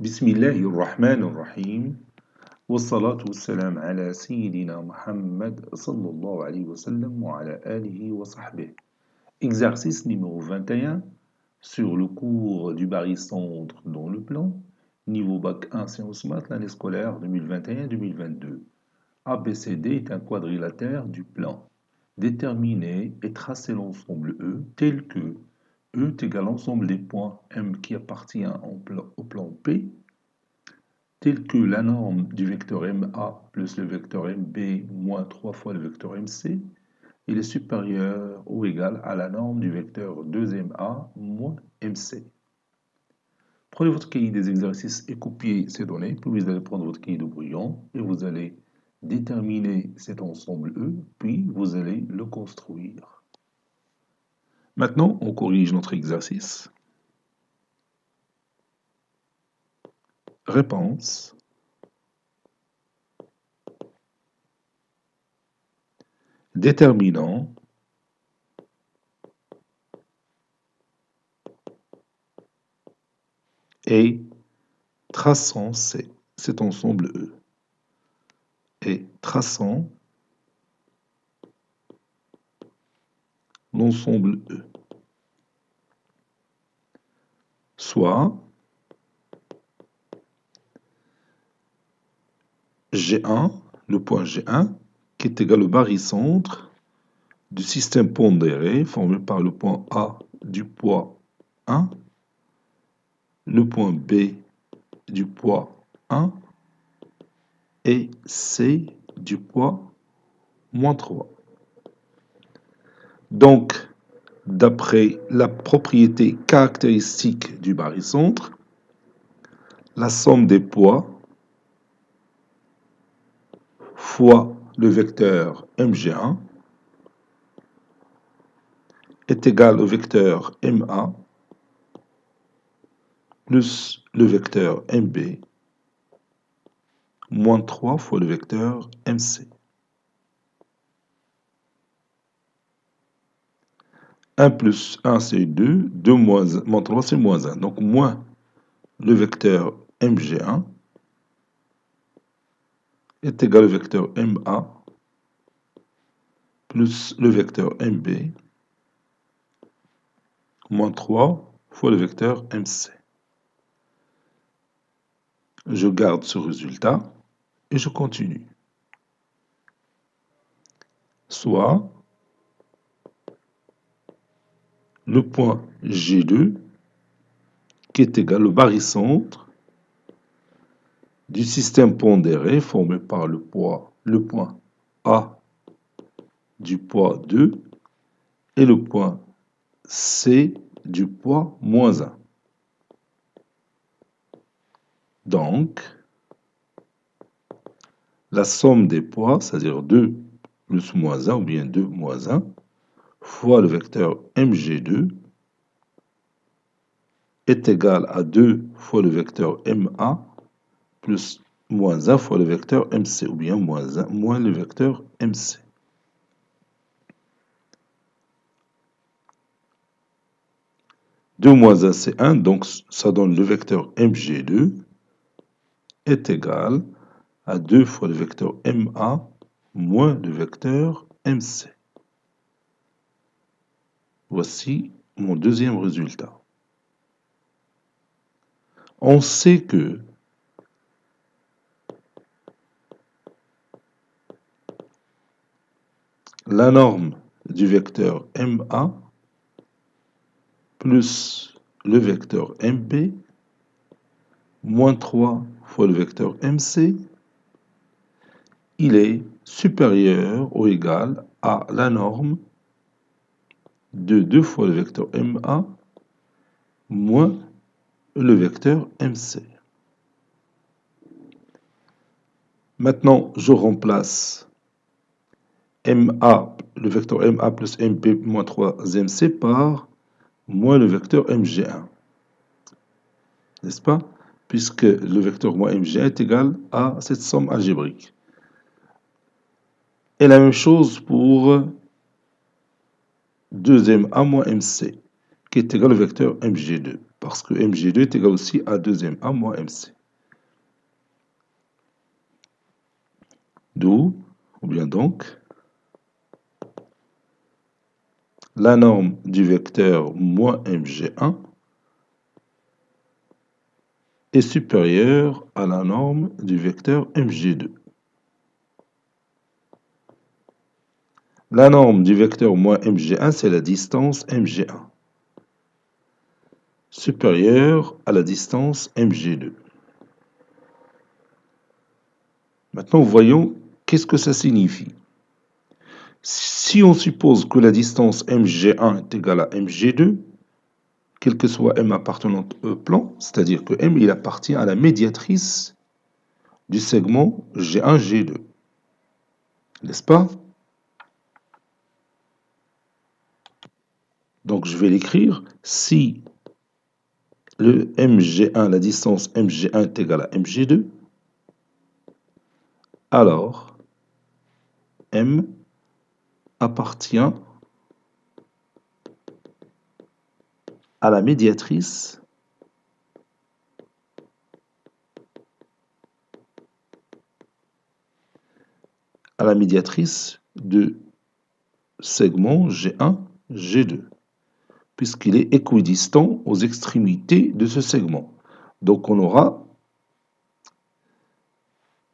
بسم الله الرحمن الرحيم والصلاة والسلام على سيدنا Muhammad sallallahu alayhi wa sallam wa ala alihi wa sahbihi. Exercice numéro 21 sur le cours du barycentre dans le plan, niveau bac 1 sciences maths, l'année scolaire 2021-2022. ABCD est un quadrilatère du plan. Déterminer et tracer l'ensemble E tel que E est égal à l'ensemble des points M qui appartient au plan P, tel que la norme du vecteur MA plus le vecteur MB moins 3 fois le vecteur MC, il est supérieur ou égal à la norme du vecteur 2MA moins MC. Prenez votre cahier des exercices et copiez ces données, puis vous allez prendre votre cahier de brouillon et vous allez déterminer cet ensemble E, puis vous allez le construire. Maintenant, on corrige notre exercice. Réponse. Déterminant et traçant cet ensemble E. Et traçant l'ensemble E. Soit G1, le point G1, qui est égal au barycentre du système pondéré formé par le point A du poids 1, le point B du poids 1 et C du poids moins 3. Donc, d'après la propriété caractéristique du barycentre, la somme des poids fois le vecteur MG1 est égal au vecteur MA plus le vecteur MB moins 3 fois le vecteur MC. 1 plus 1 c'est 2, 2 moins 3 c'est moins 1. Donc moins le vecteur MG1 est égal au vecteur MA plus le vecteur MB moins 3 fois le vecteur MC. Je garde ce résultat et je continue. Soit le point G2 qui est égal au barycentre du système pondéré formé par le point A du poids 2 et le point C du poids moins 1. Donc, la somme des poids, c'est-à-dire 2 plus moins 1 ou bien 2 moins 1, fois le vecteur MG2 est égal à 2 fois le vecteur MA plus moins 1 fois le vecteur MC, ou bien moins 1 moins le vecteur MC. Deux moins 1, c'est 1, donc ça donne le vecteur MG2 est égal à 2 fois le vecteur MA moins le vecteur MC. Voici mon deuxième résultat. On sait que la norme du vecteur MA plus le vecteur MB moins 3 fois le vecteur MC, il est supérieur ou égal à la norme de 2 fois le vecteur MA moins le vecteur MC. Maintenant, je remplace MA, le vecteur MA plus MB moins 3MC par moins le vecteur MG1. N'est-ce pas? Puisque le vecteur moins MG1 est égal à cette somme algébrique. Et la même chose pour 2MA moins MC, qui est égal au vecteur MG2. parce que mg2 est égal aussi à 2ma moins mc. D'où, ou bien donc, la norme du vecteur moins mg1 est supérieure à la norme du vecteur mg2. La norme du vecteur moins mg1, c'est la distance mg1, supérieure à la distance mg2. Maintenant, voyons qu'est-ce que ça signifie. Si on suppose que la distance mg1 est égale à mg2, quel que soit m appartenant au plan, c'est-à-dire que m il appartient à la médiatrice du segment G1, G2. N'est-ce pas? Donc je vais l'écrire. Si le mg1, la distance mg1 est égale à mg2, alors m appartient à la médiatrice de segment G1, G2, puisqu'il est équidistant aux extrémités de ce segment. Donc on aura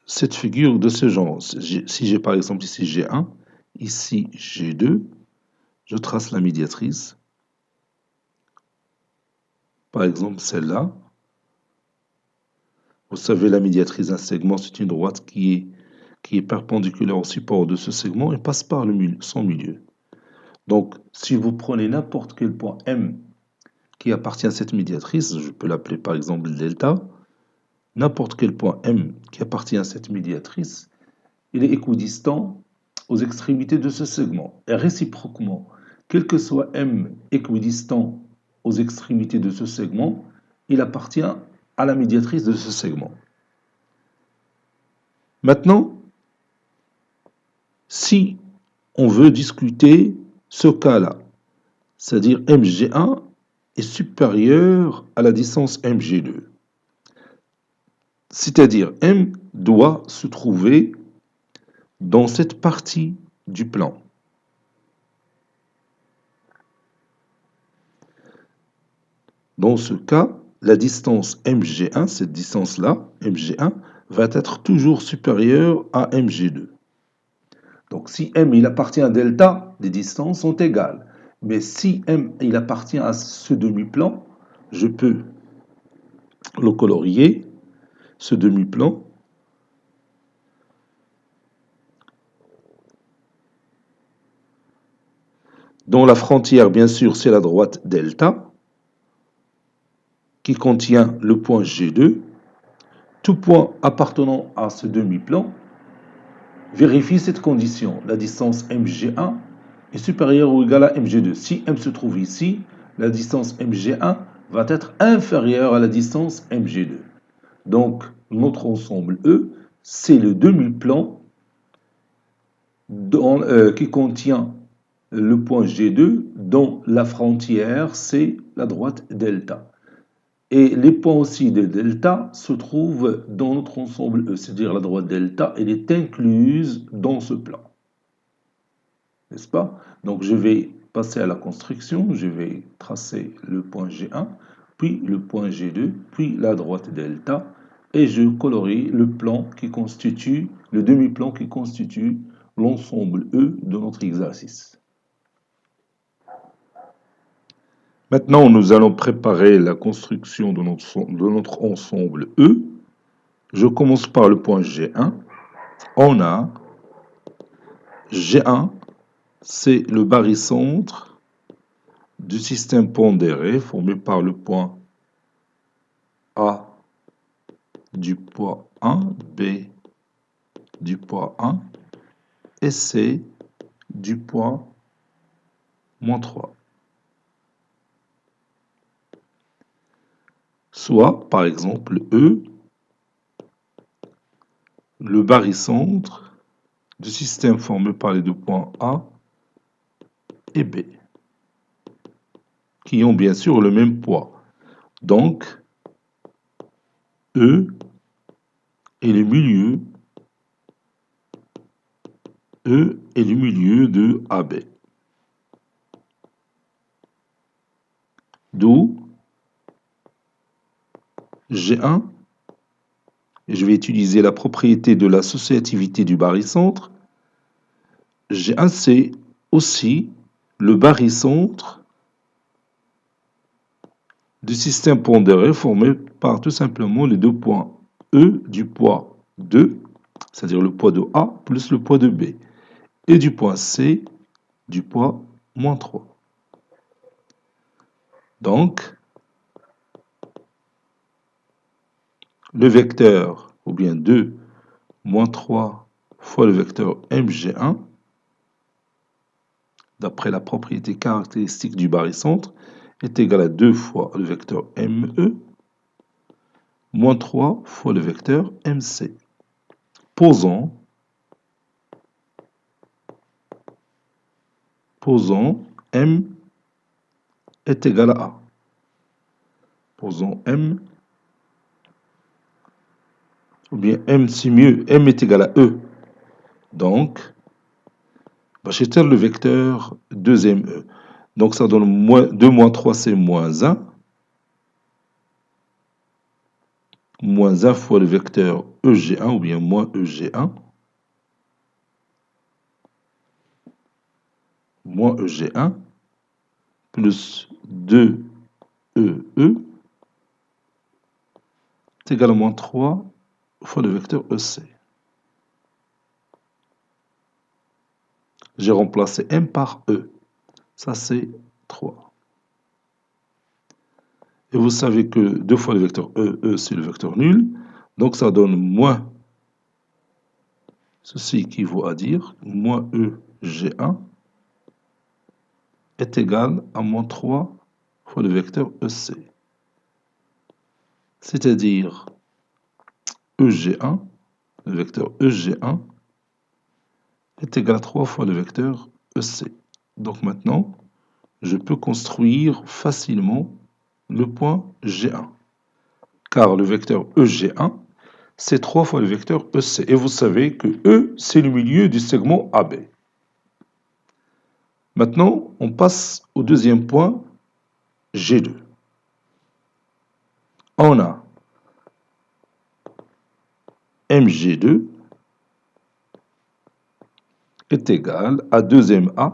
cette figure de ce genre. Si j'ai par exemple ici G1, ici G2, je trace la médiatrice. Par exemple celle-là. Vous savez, la médiatrice d'un segment, c'est une droite qui est perpendiculaire au support de ce segment et passe par son milieu. Donc, si vous prenez n'importe quel point M qui appartient à cette médiatrice, je peux l'appeler par exemple delta, n'importe quel point M qui appartient à cette médiatrice, il est équidistant aux extrémités de ce segment. Et réciproquement, quel que soit M équidistant aux extrémités de ce segment, il appartient à la médiatrice de ce segment. Maintenant, si on veut discuter ce cas-là, c'est-à-dire mg1 est supérieur à la distance mg2, c'est-à-dire m doit se trouver dans cette partie du plan. Dans ce cas, la distance mg1, cette distance-là, mg1, va être toujours supérieure à mg2. Donc si m il appartient à delta, les distances sont égales. Mais si m il appartient à ce demi-plan, je peux le colorier, ce demi-plan, dont la frontière, bien sûr, c'est la droite delta, qui contient le point G2. Tout point appartenant à ce demi-plan vérifie cette condition. La distance mg1 est supérieure ou égale à mg2. Si m se trouve ici, la distance mg1 va être inférieure à la distance mg2. Donc, notre ensemble E, c'est le demi-plan qui contient le point G2 dont la frontière, c'est la droite delta. Et les points aussi de delta se trouvent dans notre ensemble E, c'est-à-dire la droite delta, elle est incluse dans ce plan. N'est-ce pas? Donc je vais passer à la construction, je vais tracer le point G1, puis le point G2, puis la droite delta, et je colorie le plan qui constitue, le demi-plan qui constitue l'ensemble E de notre exercice. Maintenant, nous allons préparer la construction de notre ensemble E. Je commence par le point G1. On a G1, c'est le barycentre du système pondéré formé par le point A du poids 1, B du poids 1 et C du poids moins 3. Soit, par exemple, E, le barycentre du système formé par les deux points A et B, qui ont bien sûr le même poids. Donc, E est le milieu, E est le milieu de AB. D'où G1, et je vais utiliser la propriété de l'associativité du barycentre. G1, c'est aussi le barycentre du système pondéré formé par tout simplement les deux points E du poids 2, c'est-à-dire le poids de A plus le poids de B, et du point C du poids moins 3. Donc, le vecteur, ou bien 2 moins 3 fois le vecteur MG1, d'après la propriété caractéristique du barycentre, est égal à 2 fois le vecteur ME, moins 3 fois le vecteur MC. Posons M est égal à A. Posons M, ou bien M c'est mieux, M est égal à E. Donc, je tire le vecteur 2ME. Donc ça donne 2 moins 3, c'est moins 1. Moins 1 fois le vecteur EG1, ou bien moins EG1. Moins EG1, plus 2EE, est égal à moins 3 fois le vecteur EC. J'ai remplacé M par E. Ça, c'est 3. Et vous savez que 2 fois le vecteur E, c'est le vecteur nul. Donc, ça donne moins, ceci équivaut à dire, moins EG1 est égal à moins 3 fois le vecteur EC. C'est-à-dire EG1, le vecteur EG1, est égal à 3 fois le vecteur EC. Donc maintenant, je peux construire facilement le point G1. Car le vecteur EG1, c'est 3 fois le vecteur EC. Et vous savez que E, c'est le milieu du segment AB. Maintenant, on passe au deuxième point, G2. On a MG2 est égal à 2MA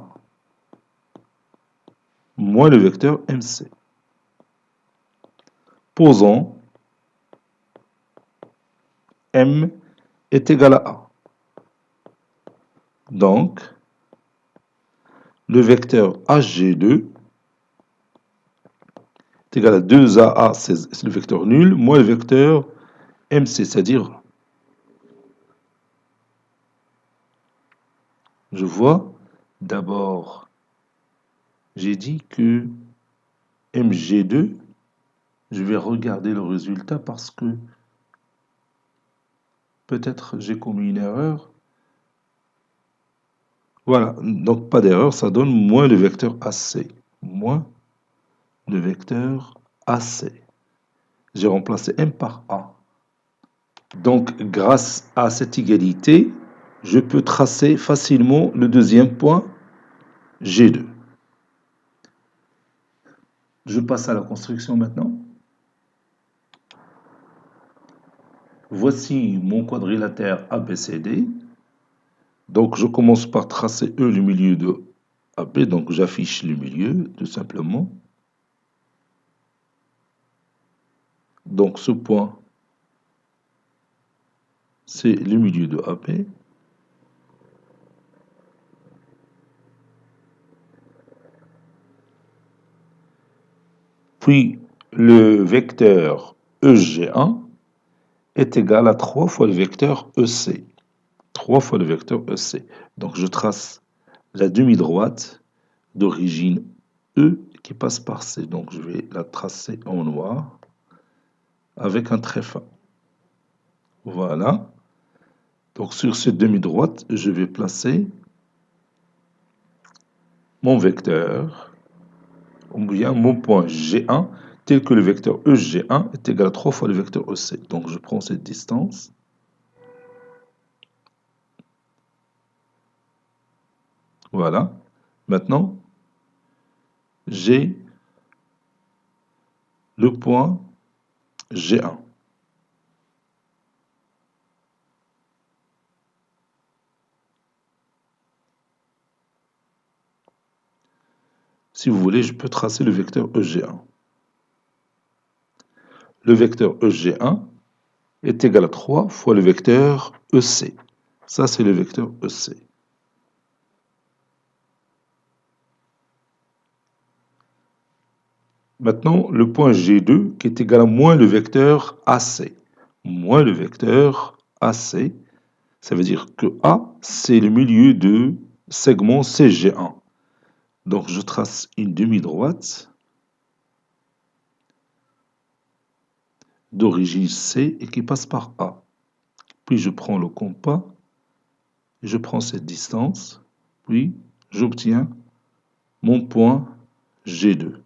moins le vecteur MC. Posons M est égal à A. Donc, le vecteur HG2 est égal à 2AA, c'est le vecteur nul, moins le vecteur MC, c'est-à-dire, je vois, d'abord, j'ai dit que MG2, je vais regarder le résultat parce que peut-être j'ai commis une erreur. Voilà, donc pas d'erreur, ça donne moins le vecteur AC. Moins le vecteur AC. J'ai remplacé M par A. Donc, grâce à cette égalité, je peux tracer facilement le deuxième point, G2. Je passe à la construction maintenant. Voici mon quadrilatère ABCD. Donc, je commence par tracer E, le milieu de AB. Donc, j'affiche le milieu, tout simplement. Donc, ce point, c'est le milieu de AB. Puis, le vecteur EG1 est égal à 3 fois le vecteur EC. 3 fois le vecteur EC. Donc, je trace la demi-droite d'origine E qui passe par C. Donc, je vais la tracer en noir avec un trait fin. Voilà. Donc, sur cette demi-droite, je vais placer mon vecteur, ou bien mon point G1, tel que le vecteur EG1 est égal à 3 fois le vecteur EC. Donc je prends cette distance. Voilà. Maintenant, j'ai le point G1. Si vous voulez, je peux tracer le vecteur EG1. Le vecteur EG1 est égal à 3 fois le vecteur EC. Ça, c'est le vecteur EC. Maintenant, le point G2 qui est égal à moins le vecteur AC. Moins le vecteur AC, ça veut dire que A, c'est le milieu de segment CG1. Donc, je trace une demi-droite d'origine C et qui passe par A. Puis, je prends le compas, je prends cette distance, puis j'obtiens mon point G2.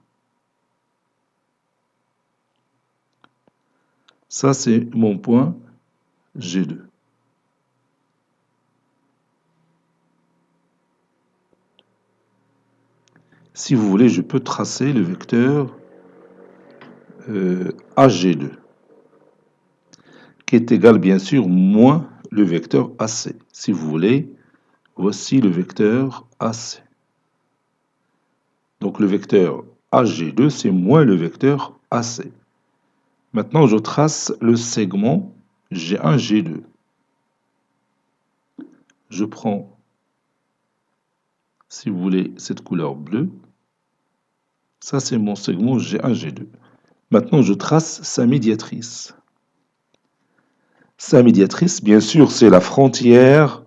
Ça, c'est mon point G2. Si vous voulez, je peux tracer le vecteur AG2, qui est égal, bien sûr, moins le vecteur AC. Si vous voulez, voici le vecteur AC. Donc le vecteur AG2, c'est moins le vecteur AC. Maintenant, je trace le segment G1, G2. Je prends, si vous voulez, cette couleur bleue. Ça, c'est mon segment G1, G2. Maintenant, je trace sa médiatrice. Sa médiatrice, bien sûr, c'est la frontière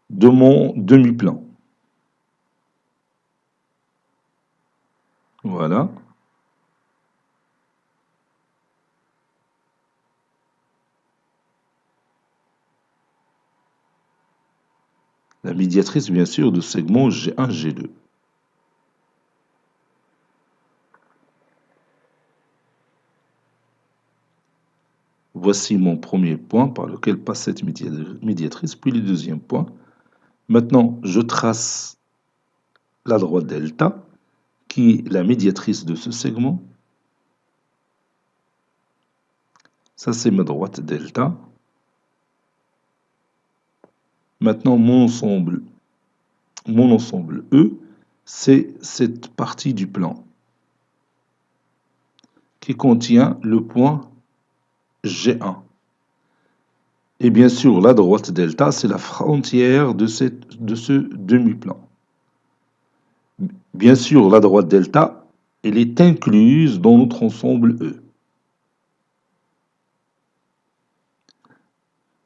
de mon demi-plan. Voilà. La médiatrice, bien sûr, de segment G1, G2. Voici mon premier point par lequel passe cette médiatrice, puis le deuxième point. Maintenant, je trace la droite delta, qui est la médiatrice de ce segment. Ça, c'est ma droite delta. Maintenant, mon ensemble E, c'est cette partie du plan qui contient le point G1. Et bien sûr, la droite delta, c'est la frontière de ce demi-plan. Bien sûr, la droite delta, elle est incluse dans notre ensemble E.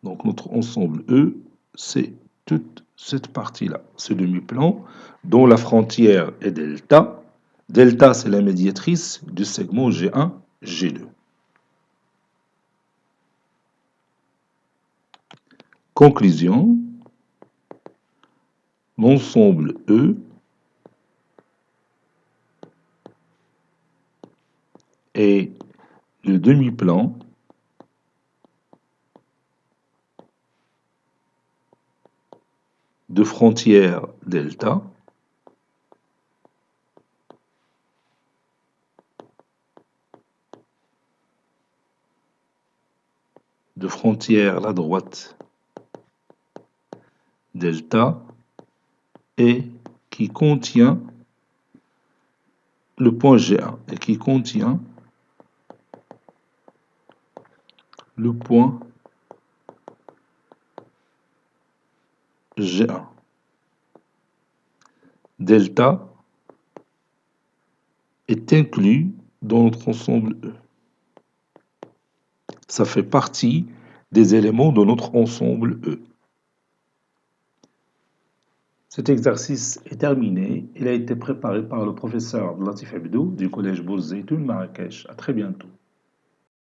Donc notre ensemble E, c'est toute cette partie-là, ce demi-plan, dont la frontière est delta. Delta, c'est la médiatrice du segment G1, G2. Conclusion, l'ensemble E est le demi-plan de frontière delta de frontière la droite delta et qui contient le point G1 et qui contient le point G1. Delta est inclus dans notre ensemble E. Ça fait partie des éléments de notre ensemble E. Cet exercice est terminé. Il a été préparé par le professeur Latif Abdou du collège Bourz Zeytoun Marrakech. À très bientôt.